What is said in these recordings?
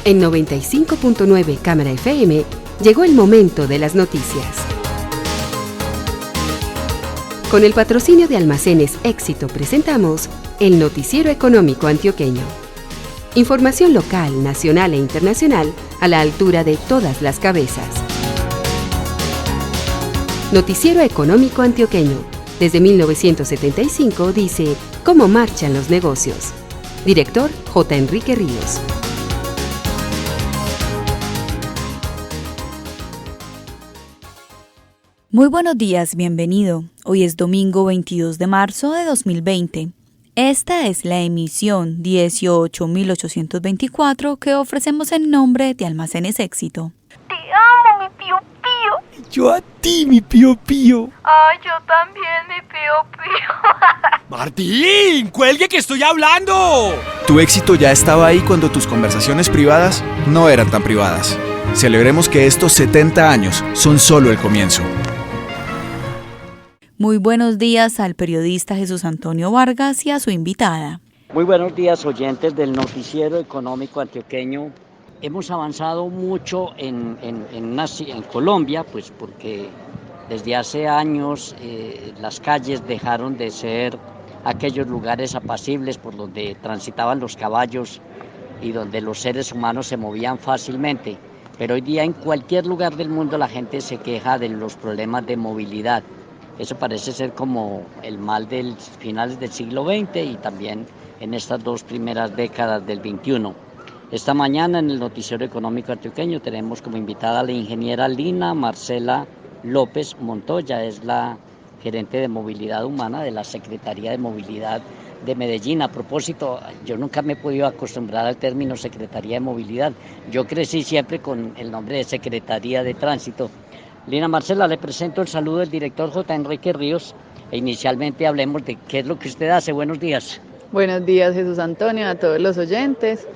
En 95.9 Cámara FM llegó el momento de las noticias. Con el patrocinio de Almacenes Éxito presentamos el Noticiero Económico Antioqueño. Información local, nacional e internacional a la altura de todas las cabezas. Noticiero Económico Antioqueño. Desde 1975 dice cómo marchan los negocios. Director J. Enrique Ríos. Muy buenos días, bienvenido. Hoy es domingo 22 de marzo de 2020. Esta es la emisión 18.824 que ofrecemos en nombre de Almacenes Éxito. Te amo, mi pío pío. Yo a ti, mi pío pío. Ay, yo también, mi pío pío. ¡Martín! ¡Cuelgue que estoy hablando! Tu éxito ya estaba ahí cuando tus conversaciones privadas no eran tan privadas. Celebremos que estos 70 años son solo el comienzo. Muy buenos días al periodista Jesús Antonio Vargas y a su invitada. Muy buenos días, oyentes del Noticiero Económico Antioqueño. Hemos avanzado mucho en Colombia, pues porque desde hace años las calles dejaron de ser aquellos lugares apacibles por donde transitaban los caballos y donde los seres humanos se movían fácilmente. Pero hoy día en cualquier lugar del mundo la gente se queja de los problemas de movilidad. Eso parece ser como el mal de finales del siglo XX y también en estas dos primeras décadas del XXI. Esta mañana en el Noticiero Económico Antioqueño tenemos como invitada a la ingeniera Lina Marcela López Montoya, es la gerente de movilidad humana de la Secretaría de Movilidad de Medellín. A propósito, yo nunca me he podido acostumbrar al término Secretaría de Movilidad. Yo crecí siempre con el nombre de Secretaría de Tránsito. Lina Marcela, le presento el saludo del director J. Enrique Ríos e inicialmente hablemos de qué es lo que usted hace. Buenos días. Buenos días, Jesús Antonio, a todos los oyentes.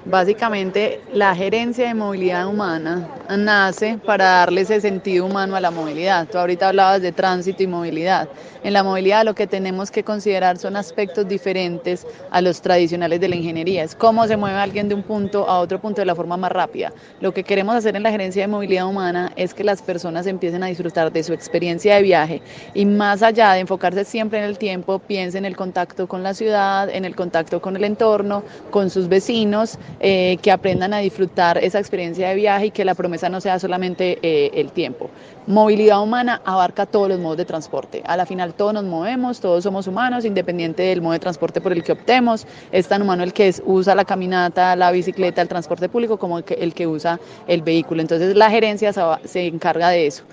Básicamente, la gerencia de movilidad humana nace para darle ese sentido humano a la movilidad. Tú ahorita hablabas de tránsito y movilidad. En la movilidad lo que tenemos que considerar son aspectos diferentes a los tradicionales de la ingeniería. Es cómo se mueve alguien de un punto a otro punto de la forma más rápida. Lo que queremos hacer en la gerencia de movilidad humana es que las personas empiecen a disfrutar de su experiencia de viaje y más allá de enfocarse siempre en el tiempo, piensen en el contacto con la ciudad, en el contacto con el entorno, con sus vecinos, que aprendan a disfrutar esa experiencia de viaje y que la promesa no sea solamente el tiempo. Movilidad humana abarca todos los modos de transporte. A la final todos nos movemos, todos somos humanos, independiente del modo de transporte por el que optemos. Es tan humano el que usa la caminata, la bicicleta, el transporte público como el que usa el vehículo. Entonces la gerencia se encarga de eso,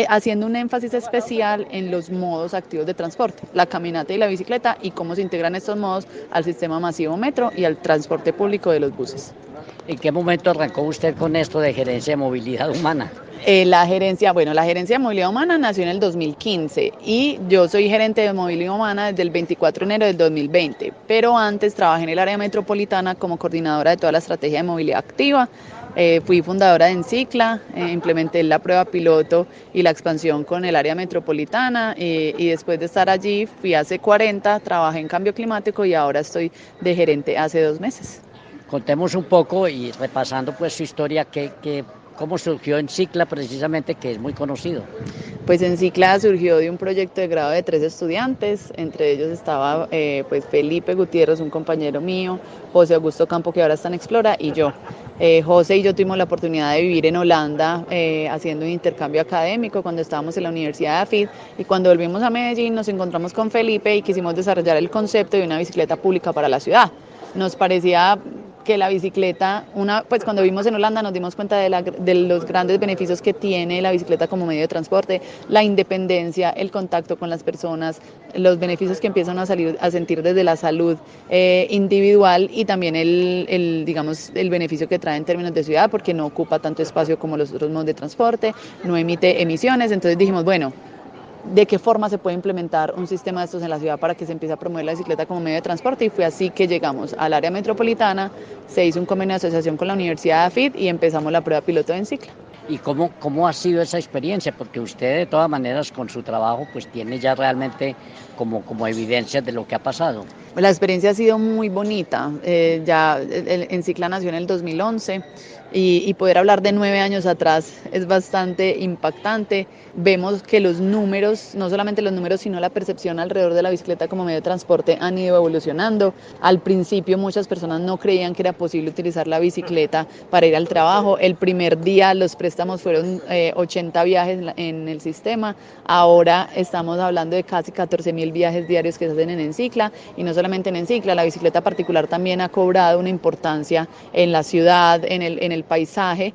haciendo un énfasis especial en los modos activos de transporte, la caminata y la bicicleta y cómo se integran estos modos al sistema masivo metro y al transporte público de los buses. ¿En qué momento arrancó usted con esto de gerencia de movilidad humana? La gerencia de movilidad humana nació en el 2015 y yo soy gerente de movilidad humana desde el 24 de enero del 2020, pero antes trabajé en el área metropolitana como coordinadora de toda la estrategia de movilidad activa. Fui fundadora de Encicla, implementé la prueba piloto y la expansión con el área metropolitana y después de estar allí fui a C40, trabajé en cambio climático y ahora estoy de gerente hace 2 meses. Contemos un poco y repasando pues su historia, cómo surgió Encicla precisamente, que es muy conocido. Pues Encicla surgió de un proyecto de grado de 3 estudiantes, entre ellos estaba pues Felipe Gutiérrez, un compañero mío, José Augusto Campo, que ahora está en Explora, y yo. José y yo tuvimos la oportunidad de vivir en Holanda haciendo un intercambio académico cuando estábamos en la Universidad de AFID y cuando volvimos a Medellín nos encontramos con Felipe y quisimos desarrollar el concepto de una bicicleta pública para la ciudad. Nos parecía que la bicicleta, pues cuando vivimos en Holanda nos dimos cuenta de los grandes beneficios que tiene la bicicleta como medio de transporte, la independencia, el contacto con las personas, los beneficios que empiezan a sentir desde la salud individual y también digamos, el beneficio que trae en términos de ciudad porque no ocupa tanto espacio como los otros modos de transporte, no emite emisiones, entonces dijimos, bueno, de qué forma se puede implementar un sistema de estos en la ciudad para que se empiece a promover la bicicleta como medio de transporte y fue así que llegamos al área metropolitana, se hizo un convenio de asociación con la Universidad de AFID y empezamos la prueba piloto de Encicla. ¿Y cómo ha sido esa experiencia? Porque usted de todas maneras con su trabajo pues tiene ya realmente como evidencias de lo que ha pasado. La experiencia ha sido muy bonita. Encicla nació en el 2011 y poder hablar de 9 años atrás es bastante impactante. Vemos que los números, no solamente los números, sino la percepción alrededor de la bicicleta como medio de transporte han ido evolucionando. Al principio muchas personas no creían que era posible utilizar la bicicleta para ir al trabajo. El primer día los préstamos fueron 80 viajes en el sistema. Ahora estamos hablando de casi 14.000 viajes diarios que se hacen en Encicla, y no solamente en Encicla, la bicicleta particular también ha cobrado una importancia en la ciudad, en el paisaje,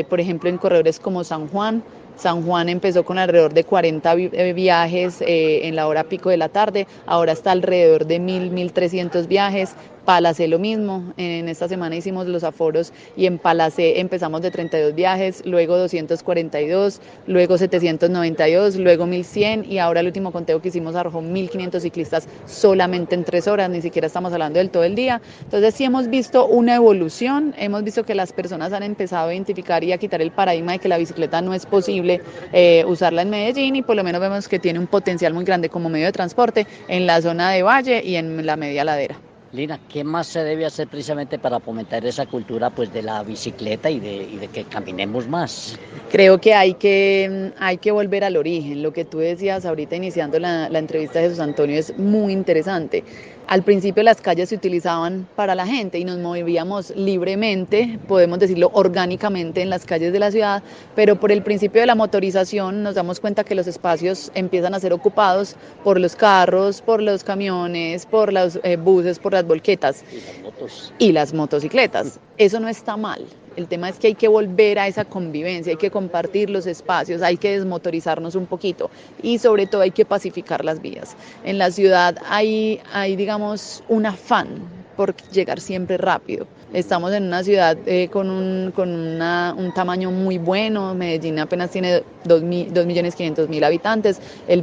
por ejemplo en corredores como San Juan. San Juan empezó con alrededor de 40 viajes en la hora pico de la tarde, ahora está alrededor de 1.300 viajes. Palacé lo mismo, en esta semana hicimos los aforos y en Palacé empezamos de 32 viajes, luego 242, luego 792, luego 1.100 y ahora el último conteo que hicimos arrojó 1.500 ciclistas solamente en 3 horas, ni siquiera estamos hablando del todo el día. Entonces sí hemos visto una evolución, hemos visto que las personas han empezado a identificar y a quitar el paradigma de que la bicicleta no es posible usarla en Medellín, y por lo menos vemos que tiene un potencial muy grande como medio de transporte en la zona de Valle y en la media ladera. Lina, ¿qué más se debe hacer precisamente para fomentar esa cultura pues de la bicicleta y de que caminemos más? Creo que hay que volver al origen. Lo que tú decías ahorita iniciando la entrevista de Jesús Antonio es muy interesante. Al principio las calles se utilizaban para la gente y nos movíamos libremente, podemos decirlo orgánicamente, en las calles de la ciudad, pero por el principio de la motorización nos damos cuenta que los espacios empiezan a ser ocupados por los carros, por los camiones, por los buses, por las volquetas y las motocicletas. Eso no está mal. El tema es que hay que volver a esa convivencia, hay que compartir los espacios, hay que desmotorizarnos un poquito y sobre todo hay que pacificar las vías. En la ciudad hay digamos, un afán por llegar siempre rápido. Estamos en una ciudad con un tamaño muy bueno. Medellín apenas tiene 2.500.000 habitantes.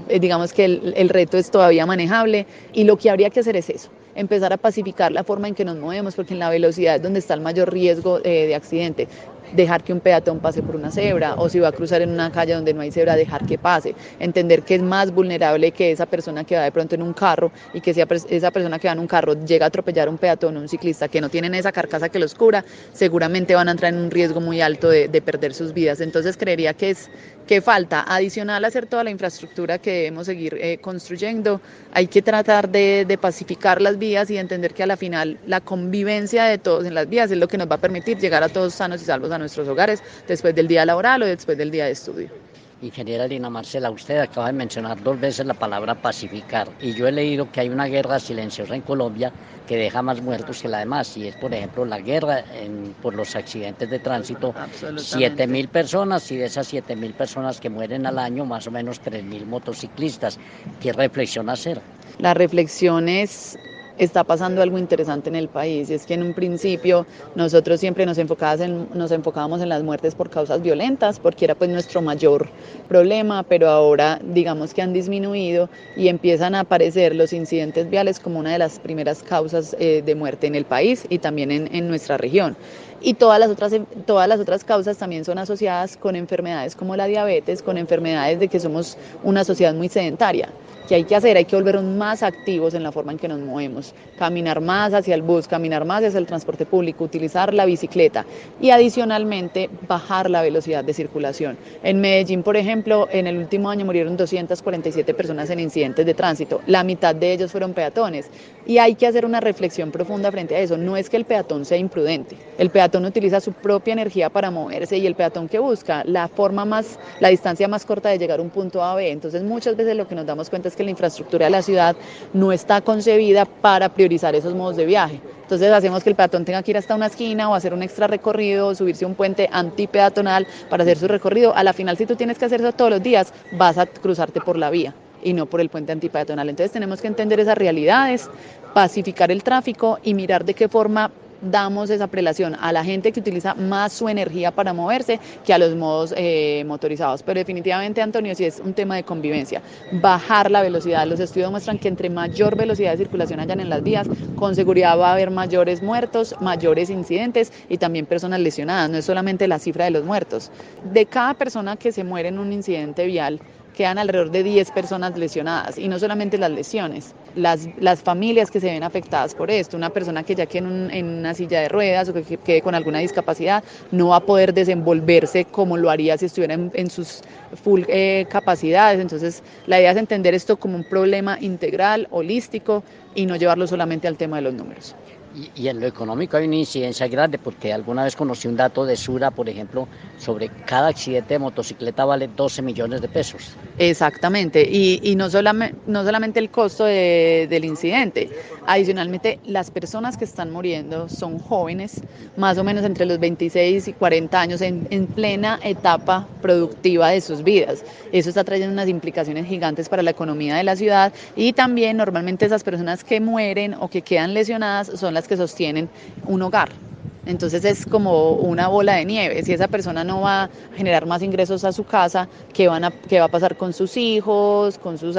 Digamos que el reto es todavía manejable y lo que habría que hacer es eso. Empezar a pacificar la forma en que nos movemos, porque en la velocidad es donde está el mayor riesgo de accidente. Dejar que un peatón pase por una cebra, o si va a cruzar en una calle donde no hay cebra, dejar que pase. Entender que es más vulnerable que esa persona que va de pronto en un carro, y que si esa persona que va en un carro llega a atropellar a un peatón o un ciclista que no tienen esa carcasa que los cubra, seguramente van a entrar en un riesgo muy alto de perder sus vidas. Entonces creería que falta, adicional a hacer toda la infraestructura que debemos seguir construyendo, hay que tratar de pacificar las vías y entender que a la final la convivencia de todos en las vías es lo que nos va a permitir llegar a todos sanos y salvos a nuestros hogares después del día laboral o después del día de estudio. Ingeniera Lina Marcela, usted acaba de mencionar 2 veces la palabra pacificar, y yo he leído que hay una guerra silenciosa en Colombia que deja más muertos que la demás, y es por ejemplo la guerra por los accidentes de tránsito. 7.000 personas, y de esas 7.000 personas que mueren al año, más o menos 3.000 motociclistas. ¿Qué reflexión hacer? La reflexión está pasando algo interesante en el país, y es que en un principio nosotros siempre nos enfocábamos en las muertes por causas violentas, porque era pues nuestro mayor problema, pero ahora digamos que han disminuido y empiezan a aparecer los incidentes viales como una de las primeras causas de muerte en el país y también en nuestra región. Y todas las otras causas también son asociadas con enfermedades como la diabetes, con enfermedades de que somos una sociedad muy sedentaria. ¿Qué hay que hacer? Hay que volvernos más activos en la forma en que nos movemos, caminar más hacia el bus, caminar más hacia el transporte público, utilizar la bicicleta y adicionalmente bajar la velocidad de circulación. En Medellín, por ejemplo, en el último año murieron 247 personas en incidentes de tránsito, la mitad de ellos fueron peatones, y hay que hacer una reflexión profunda frente a eso. No es que el peatón sea imprudente, el peatón utiliza su propia energía para moverse, y el peatón que busca la distancia más corta de llegar a un punto A a B. Entonces muchas veces lo que nos damos cuenta es que la infraestructura de la ciudad no está concebida para priorizar esos modos de viaje. Entonces hacemos que el peatón tenga que ir hasta una esquina o hacer un extra recorrido, o subirse a un puente antipeatonal para hacer su recorrido. A la final, si tú tienes que hacer eso todos los días, vas a cruzarte por la vía y no por el puente antipeatonal. Entonces tenemos que entender esas realidades, pacificar el tráfico y mirar de qué forma damos esa prelación a la gente que utiliza más su energía para moverse que a los modos motorizados. Pero definitivamente, Antonio, sí es un tema de convivencia, bajar la velocidad. Los estudios muestran que entre mayor velocidad de circulación hayan en las vías, con seguridad va a haber mayores muertos, mayores incidentes y también personas lesionadas. No es solamente la cifra de los muertos. De cada persona que se muere en un incidente vial, quedan alrededor de 10 personas lesionadas, y no solamente las lesiones, las familias que se ven afectadas por esto. Una persona que ya quede en una silla de ruedas o que quede con alguna discapacidad no va a poder desenvolverse como lo haría si estuviera en sus full capacidades. Entonces la idea es entender esto como un problema integral, holístico, y no llevarlo solamente al tema de los números. Y en lo económico hay una incidencia grande, porque alguna vez conocí un dato de Sura, por ejemplo, sobre cada accidente de motocicleta vale 12 millones de pesos. Exactamente, y no solamente el costo del incidente, adicionalmente las personas que están muriendo son jóvenes, más o menos entre los 26 y 40 años, en plena etapa productiva de sus vidas. Eso está trayendo unas implicaciones gigantes para la economía de la ciudad, y también normalmente esas personas que mueren o que quedan lesionadas son las que sostienen un hogar. Entonces es como una bola de nieve. Si esa persona no va a generar más ingresos a su casa, ¿qué va a pasar con sus hijos, con sus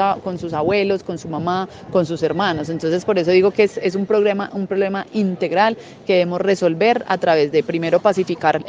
abuelos, con su mamá, con sus hermanos? Entonces por eso digo que es un problema integral que debemos resolver a través de, primero, pacificar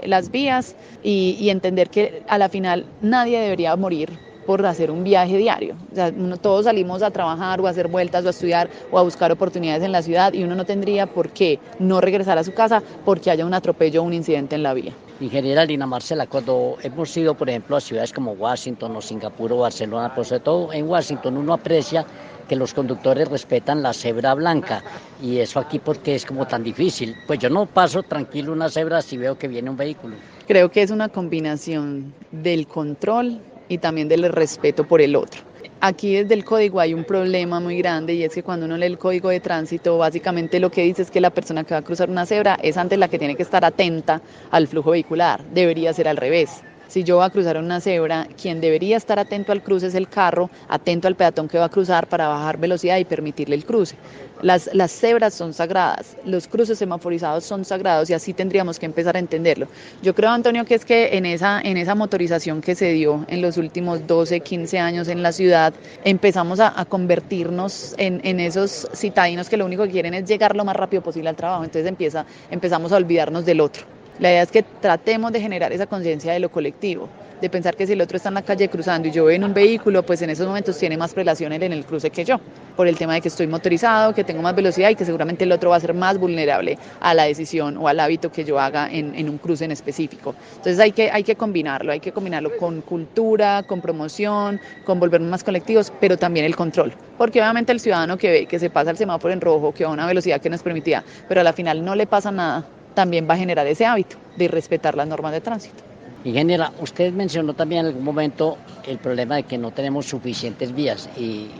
las vías y entender que a la final nadie debería morir por hacer un viaje diario. O sea, todos salimos a trabajar o a hacer vueltas o a estudiar o a buscar oportunidades en la ciudad, y uno no tendría por qué no regresar a su casa porque haya un atropello o un incidente en la vía. Ingeniera Lina Marcela, cuando hemos ido, por ejemplo, a ciudades como Washington o Singapur o Barcelona, pues sobre todo en Washington, uno aprecia que los conductores respetan la cebra blanca, y eso aquí porque es como tan difícil. Pues yo no paso tranquilo una cebra si veo que viene un vehículo. Creo que es una combinación del control y también del respeto por el otro. Aquí desde el código hay un problema muy grande, y es que cuando uno lee el código de tránsito, básicamente lo que dice es que la persona que va a cruzar una cebra es antes la que tiene que estar atenta al flujo vehicular. Debería ser al revés. Si yo voy a cruzar una cebra, quien debería estar atento al cruce es el carro, atento al peatón que va a cruzar para bajar velocidad y permitirle el cruce. Las cebras son sagradas, los cruces semaforizados son sagrados, y así tendríamos que empezar a entenderlo. Yo creo, Antonio, que es que en esa motorización que se dio en los últimos 12, 15 años en la ciudad, empezamos a convertirnos en esos citadinos que lo único que quieren es llegar lo más rápido posible al trabajo. Entonces empezamos a olvidarnos del otro. La idea es que tratemos de generar esa conciencia de lo colectivo, de pensar que si el otro está en la calle cruzando y yo voy en un vehículo, pues en esos momentos tiene más prelación en el cruce que yo, por el tema de que estoy motorizado, que tengo más velocidad y que seguramente el otro va a ser más vulnerable a la decisión o al hábito que yo haga en un cruce en específico. Entonces hay que combinarlo con cultura, con promoción, con volvernos más colectivos, pero también el control, porque obviamente el ciudadano que ve que se pasa el semáforo en rojo, que va a una velocidad que no es permitida, pero a la final no le pasa nada, también va a generar ese hábito de respetar las normas de tránsito. Ingeniera, usted mencionó también en algún momento el problema de que no tenemos suficientes vías,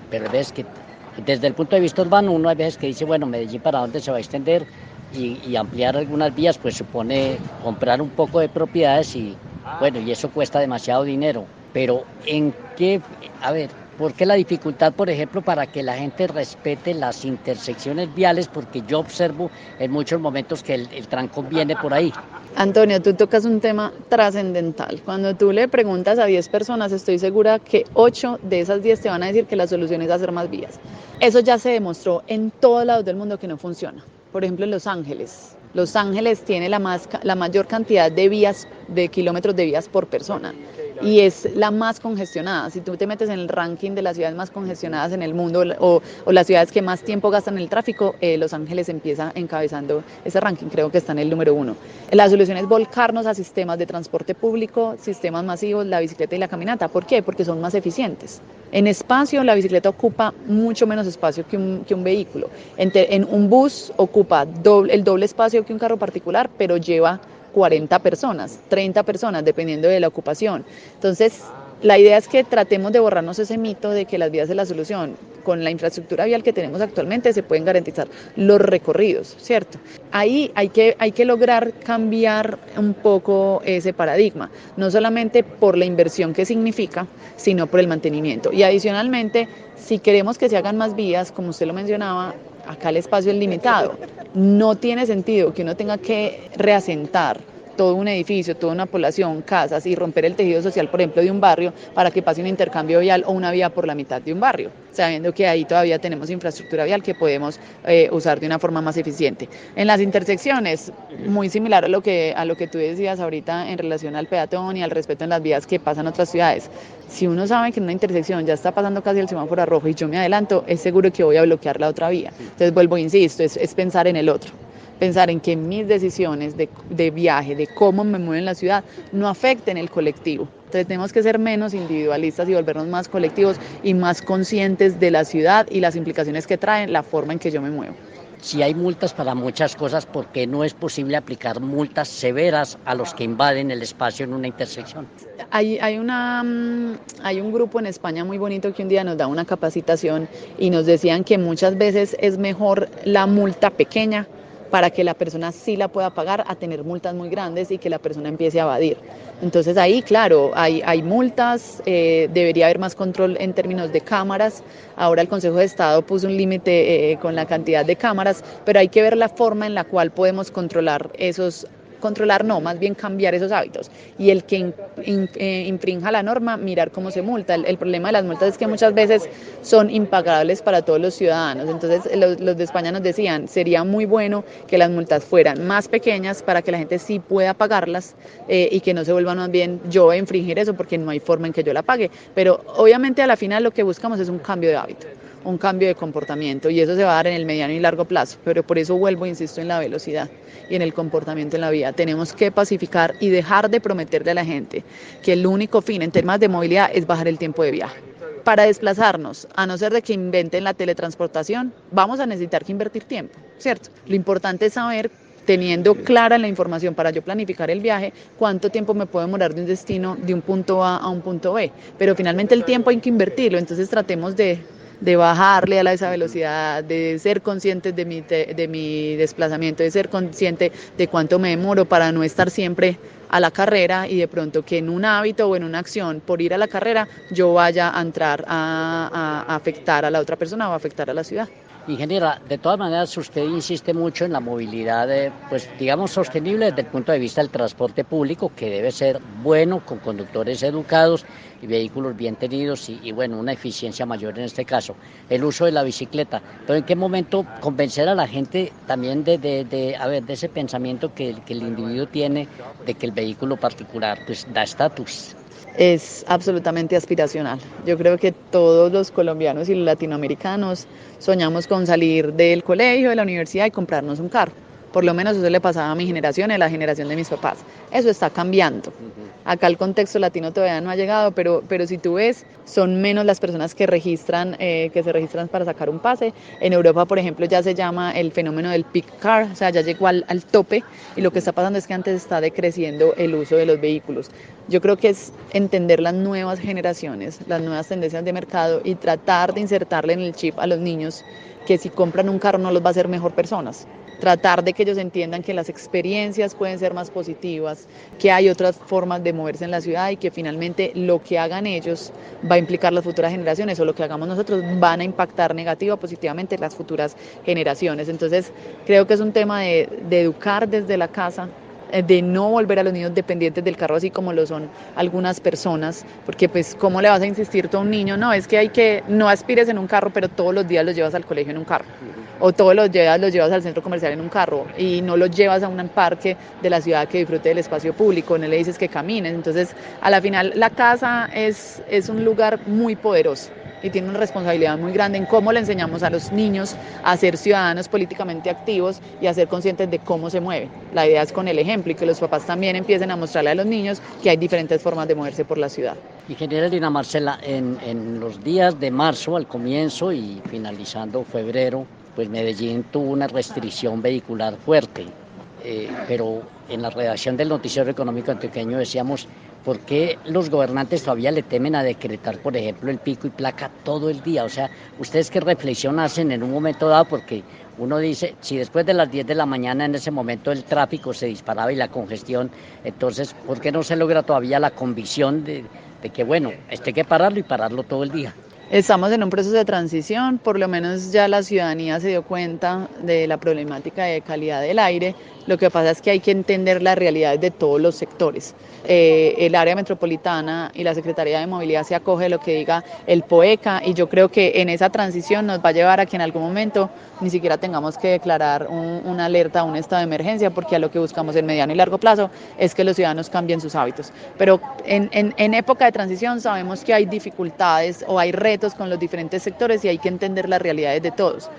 pero ves que desde el punto de vista urbano uno hay veces que dice, bueno, Medellín para dónde se va a extender, y ampliar algunas vías pues supone comprar un poco de propiedades, y bueno, y eso cuesta demasiado dinero. Pero ¿por qué la dificultad, por ejemplo, para que la gente respete las intersecciones viales? Porque yo observo en muchos momentos que el trancón viene por ahí. Antonio, tú tocas un tema trascendental. Cuando tú le preguntas a 10 personas, estoy segura que 8 de esas 10 te van a decir que la solución es hacer más vías. Eso ya se demostró en todos lados del mundo que no funciona. Por ejemplo, en Los Ángeles. Los Ángeles tiene la mayor cantidad de vías, de kilómetros de vías por persona, y es la más congestionada. Si tú te metes en el ranking de las ciudades más congestionadas en el mundo, o las ciudades que más tiempo gastan en el tráfico, Los Ángeles empieza encabezando ese ranking, creo que está en el número 1. La solución es volcarnos a sistemas de transporte público, sistemas masivos, la bicicleta y la caminata. ¿Por qué? Porque son más eficientes. En espacio, la bicicleta ocupa mucho menos espacio que un vehículo. En un bus ocupa el doble espacio que un carro particular, pero lleva 40 personas, 30 personas, dependiendo de la ocupación. Entonces, la idea es que tratemos de borrarnos ese mito de que las vías es la solución. Con la infraestructura vial que tenemos actualmente se pueden garantizar los recorridos, ¿cierto? Ahí hay que lograr cambiar un poco ese paradigma, no solamente por la inversión que significa, sino por el mantenimiento. Y adicionalmente, si queremos que se hagan más vías, como usted lo mencionaba, acá el espacio es limitado. No tiene sentido que uno tenga que reasentar todo un edificio, toda una población, casas y romper el tejido social, por ejemplo, de un barrio para que pase un intercambio vial o una vía por la mitad de un barrio, sabiendo que ahí todavía tenemos infraestructura vial que podemos usar de una forma más eficiente. En las intersecciones, muy similar a lo que tú decías ahorita en relación al peatón y al respeto en las vías que pasan otras ciudades. Si uno sabe que en una intersección ya está pasando casi el semáforo rojo y yo me adelanto, es seguro que voy a bloquear la otra vía. Entonces vuelvo, insisto, es pensar en el otro. Pensar en que mis decisiones de viaje, de cómo me muevo en la ciudad, no afecten el colectivo. Entonces tenemos que ser menos individualistas y volvernos más colectivos y más conscientes de la ciudad y las implicaciones que traen la forma en que yo me muevo. Si hay multas para muchas cosas, ¿por qué no es posible aplicar multas severas a los que invaden el espacio en una intersección? Hay un grupo en España muy bonito que un día nos da una capacitación y nos decían que muchas veces es mejor la multa pequeña para que la persona sí la pueda pagar a tener multas muy grandes y que la persona empiece a evadir. Entonces ahí, claro, hay multas, debería haber más control en términos de cámaras. Ahora el Consejo de Estado puso un límite con la cantidad de cámaras, pero hay que ver la forma en la cual podemos más bien cambiar esos hábitos. Y el que infrinja la norma, mirar cómo se multa. El problema de las multas es que muchas veces son impagables para todos los ciudadanos. Entonces los de España nos decían, sería muy bueno que las multas fueran más pequeñas para que la gente sí pueda pagarlas y que no se vuelva más bien yo a infringir eso porque no hay forma en que yo la pague. Pero obviamente a la final lo que buscamos es un cambio de hábito, un cambio de comportamiento y eso se va a dar en el mediano y largo plazo, pero por eso vuelvo, insisto, en la velocidad y en el comportamiento en la vía. Tenemos que pacificar y dejar de prometerle a la gente que el único fin en temas de movilidad es bajar el tiempo de viaje. Para desplazarnos, a no ser de que inventen la teletransportación, vamos a necesitar que invertir tiempo, ¿cierto? Lo importante es saber, teniendo clara la información para yo planificar el viaje, cuánto tiempo me puedo demorar de un destino, de un punto A un punto B, pero finalmente el tiempo hay que invertirlo, entonces tratemos de bajarle a esa velocidad, de ser conscientes de mi desplazamiento, de ser consciente de cuánto me demoro para no estar siempre a la carrera y de pronto que en un hábito o en una acción por ir a la carrera yo vaya a entrar a afectar a la otra persona o a afectar a la ciudad. Ingeniera, de todas maneras usted insiste mucho en la movilidad, pues digamos sostenible desde el punto de vista del transporte público, que debe ser bueno, con conductores educados y vehículos bien tenidos y bueno, una eficiencia mayor en este caso. El uso de la bicicleta, pero ¿en qué momento convencer a la gente también de ese pensamiento que el individuo tiene de que el vehículo particular pues da estatus? Es absolutamente aspiracional. Yo creo que todos los colombianos y los latinoamericanos soñamos con salir del colegio, de la universidad y comprarnos un carro. Por lo menos eso le pasaba a mi generación y a la generación de mis papás. Eso está cambiando. Acá el contexto latino todavía no ha llegado, pero si tú ves, son menos las personas que se registran para sacar un pase. En Europa, por ejemplo, ya se llama el fenómeno del peak car, o sea, ya llegó al tope y lo que está pasando es que antes está decreciendo el uso de los vehículos. Yo creo que es entender las nuevas generaciones, las nuevas tendencias de mercado y tratar de insertarle en el chip a los niños que si compran un carro no los va a hacer mejor personas. Tratar de que ellos entiendan que las experiencias pueden ser más positivas, que hay otras formas de moverse en la ciudad y que finalmente lo que hagan ellos va a implicar las futuras generaciones o lo que hagamos nosotros van a impactar negativa o positivamente las futuras generaciones. Entonces creo que es un tema de educar desde la casa, de no volver a los niños dependientes del carro así como lo son algunas personas, porque pues cómo le vas a insistir tú a un niño, no, es que no aspires en un carro, pero todos los días los llevas al colegio en un carro, o todos los días los llevas al centro comercial en un carro, y no los llevas a un parque de la ciudad que disfrute del espacio público, no le dices que caminen. Entonces a la final la casa es un lugar muy poderoso y tiene una responsabilidad muy grande en cómo le enseñamos a los niños a ser ciudadanos políticamente activos y a ser conscientes de cómo se mueven. La idea es con el ejemplo y que los papás también empiecen a mostrarle a los niños que hay diferentes formas de moverse por la ciudad. Ingeniera Dina Marcela, en los días de marzo, al comienzo y finalizando febrero, pues Medellín tuvo una restricción vehicular fuerte, pero en la redacción del Noticiero Económico Antioqueño decíamos, ¿por qué los gobernantes todavía le temen a decretar, por ejemplo, el pico y placa todo el día? O sea, ¿ustedes qué reflexión hacen en un momento dado? Porque uno dice, si después de las 10 de la mañana en ese momento el tráfico se disparaba y la congestión, entonces, ¿por qué no se logra todavía la convicción de que, bueno, esto hay que pararlo y pararlo todo el día? Estamos en un proceso de transición, por lo menos ya la ciudadanía se dio cuenta de la problemática de calidad del aire. Lo que pasa es que hay que entender las realidades de todos los sectores. El área metropolitana y la Secretaría de Movilidad se acoge lo que diga el POECA, y yo creo que en esa transición nos va a llevar a que en algún momento ni siquiera tengamos que declarar una alerta, un estado de emergencia, porque a lo que buscamos en mediano y largo plazo es que los ciudadanos cambien sus hábitos. Pero en época de transición sabemos que hay dificultades o hay retos con los diferentes sectores y hay que entender las realidades de todos.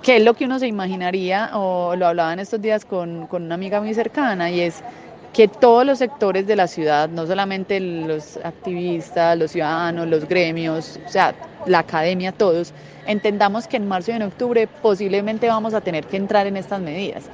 ¿Qué es lo que uno se imaginaría? O lo hablaba en estos días con una amiga muy cercana, y es que todos los sectores de la ciudad, no solamente los activistas, los ciudadanos, los gremios, o sea, la academia, todos, entendamos que en marzo y en octubre posiblemente vamos a tener que entrar en estas medidas.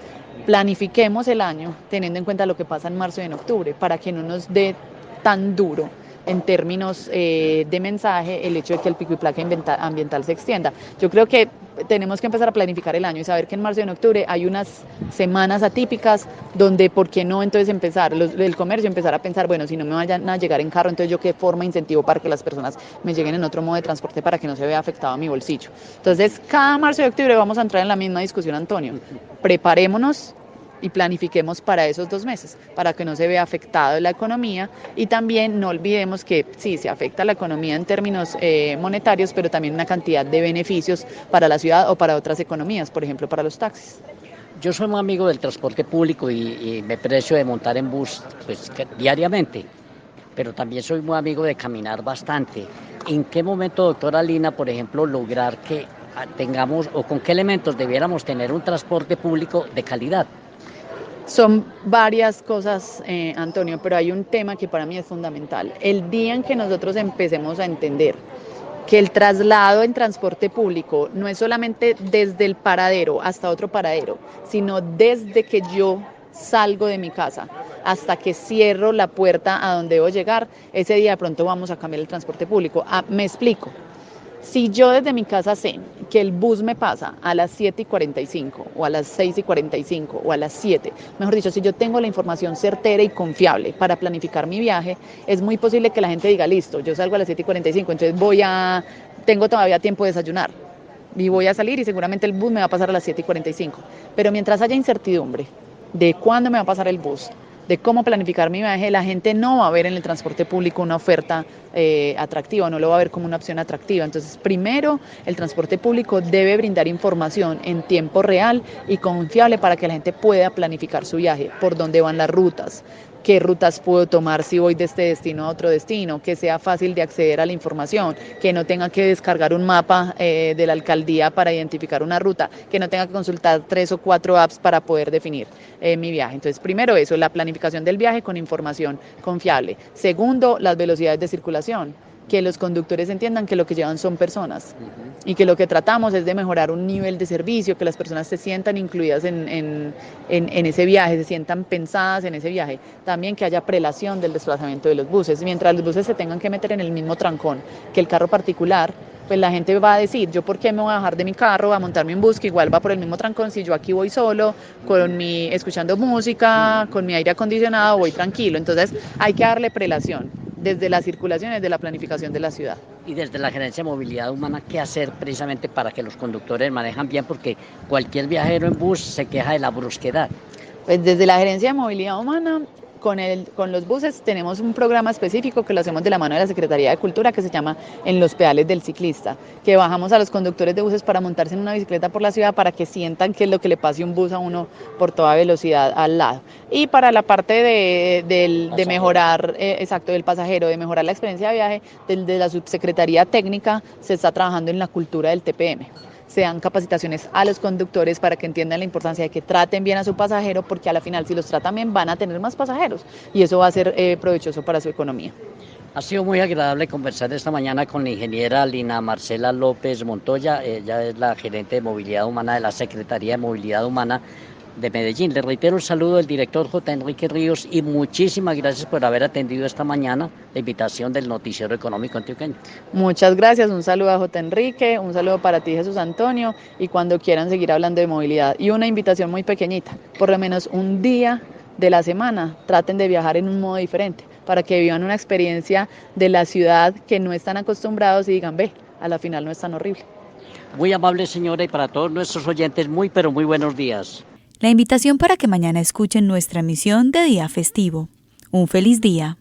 Planifiquemos el año teniendo en cuenta lo que pasa en marzo y en octubre, para que no nos dé tan duro en términos de mensaje el hecho de que el pico y placa ambiental se extienda. Yo creo que tenemos que empezar a planificar el año y saber que en marzo y en octubre hay unas semanas atípicas donde, ¿por qué no entonces empezar el comercio, empezar a pensar, bueno, si no me vayan a llegar en carro, entonces yo qué forma incentivo para que las personas me lleguen en otro modo de transporte para que no se vea afectado mi bolsillo? Entonces, cada marzo y octubre vamos a entrar en la misma discusión, Antonio. Preparémonos y planifiquemos para esos 2 meses, para que no se vea afectada la economía, y también no olvidemos que sí, se afecta la economía en términos monetarios, pero también una cantidad de beneficios para la ciudad o para otras economías, por ejemplo, para los taxis. Yo soy muy amigo del transporte público y me precio de montar en bus pues, diariamente, pero también soy muy amigo de caminar bastante. ¿En qué momento, doctora Lina, por ejemplo, lograr que tengamos, o con qué elementos debiéramos tener un transporte público de calidad? Son varias cosas, Antonio, pero hay un tema que para mí es fundamental. El día en que nosotros empecemos a entender que el traslado en transporte público no es solamente desde el paradero hasta otro paradero, sino desde que yo salgo de mi casa hasta que cierro la puerta a donde debo llegar, ese día de pronto vamos a cambiar el transporte público. Me explico. Si yo desde mi casa sé que el bus me pasa a las 7:45 o a las 6:45 o a las 7, mejor dicho, si yo tengo la información certera y confiable para planificar mi viaje, es muy posible que la gente diga, listo, yo salgo a las 7:45, entonces tengo todavía tiempo de desayunar y voy a salir y seguramente el bus me va a pasar a las 7:45. Pero mientras haya incertidumbre de cuándo me va a pasar el bus, de cómo planificar mi viaje, la gente no va a ver en el transporte público una oferta atractiva, no lo va a ver como una opción atractiva. Entonces, primero, el transporte público debe brindar información en tiempo real y confiable para que la gente pueda planificar su viaje, por dónde van las rutas, qué rutas puedo tomar si voy de este destino a otro destino, que sea fácil de acceder a la información, que no tenga que descargar un mapa de la alcaldía para identificar una ruta, que no tenga que consultar 3 o 4 apps para poder definir mi viaje. Entonces, primero eso, la planificación del viaje con información confiable. Segundo, las velocidades de circulación, que los conductores entiendan que lo que llevan son personas y que lo que tratamos es de mejorar un nivel de servicio, que las personas se sientan incluidas en ese viaje, se sientan pensadas en ese viaje. También que haya prelación del desplazamiento de los buses. Mientras los buses se tengan que meter en el mismo trancón que el carro particular, pues la gente va a decir, ¿yo por qué me voy a bajar de mi carro a montarme en bus que igual va por el mismo trancón si yo aquí voy solo, escuchando música, con mi aire acondicionado, voy tranquilo? Entonces hay que darle prelación desde la circulación, desde la planificación de la ciudad. Y desde la Gerencia de Movilidad Humana, ¿qué hacer precisamente para que los conductores manejan bien? Porque cualquier viajero en bus se queja de la brusquedad. Pues desde la Gerencia de Movilidad Humana, con los buses tenemos un programa específico que lo hacemos de la mano de la Secretaría de Cultura, que se llama En los pedales del ciclista, que bajamos a los conductores de buses para montarse en una bicicleta por la ciudad para que sientan que es lo que le pase un bus a uno por toda velocidad al lado. Y para la parte de mejorar, del pasajero, de mejorar la experiencia de viaje, desde la Subsecretaría Técnica se está trabajando en la cultura del TPM. Se dan capacitaciones a los conductores para que entiendan la importancia de que traten bien a su pasajero, porque a la final, si los tratan bien, van a tener más pasajeros y eso va a ser provechoso para su economía. Ha sido muy agradable conversar esta mañana con la ingeniera Lina Marcela López Montoya. Ella es la gerente de Movilidad Humana de la Secretaría de Movilidad Humana de Medellín. Le reitero el saludo del director J. Enrique Ríos y muchísimas gracias por haber atendido esta mañana la invitación del Noticiero Económico Antioqueño. Muchas gracias, un saludo a J. Enrique, un saludo para ti, Jesús Antonio, y cuando quieran seguir hablando de movilidad, y una invitación muy pequeñita, por lo menos un día de la semana traten de viajar en un modo diferente, para que vivan una experiencia de la ciudad que no están acostumbrados y digan, ve, a la final no es tan horrible. Muy amable señora y para todos nuestros oyentes pero muy buenos días. La invitación para que mañana escuchen nuestra emisión de Día Festivo. Un feliz día.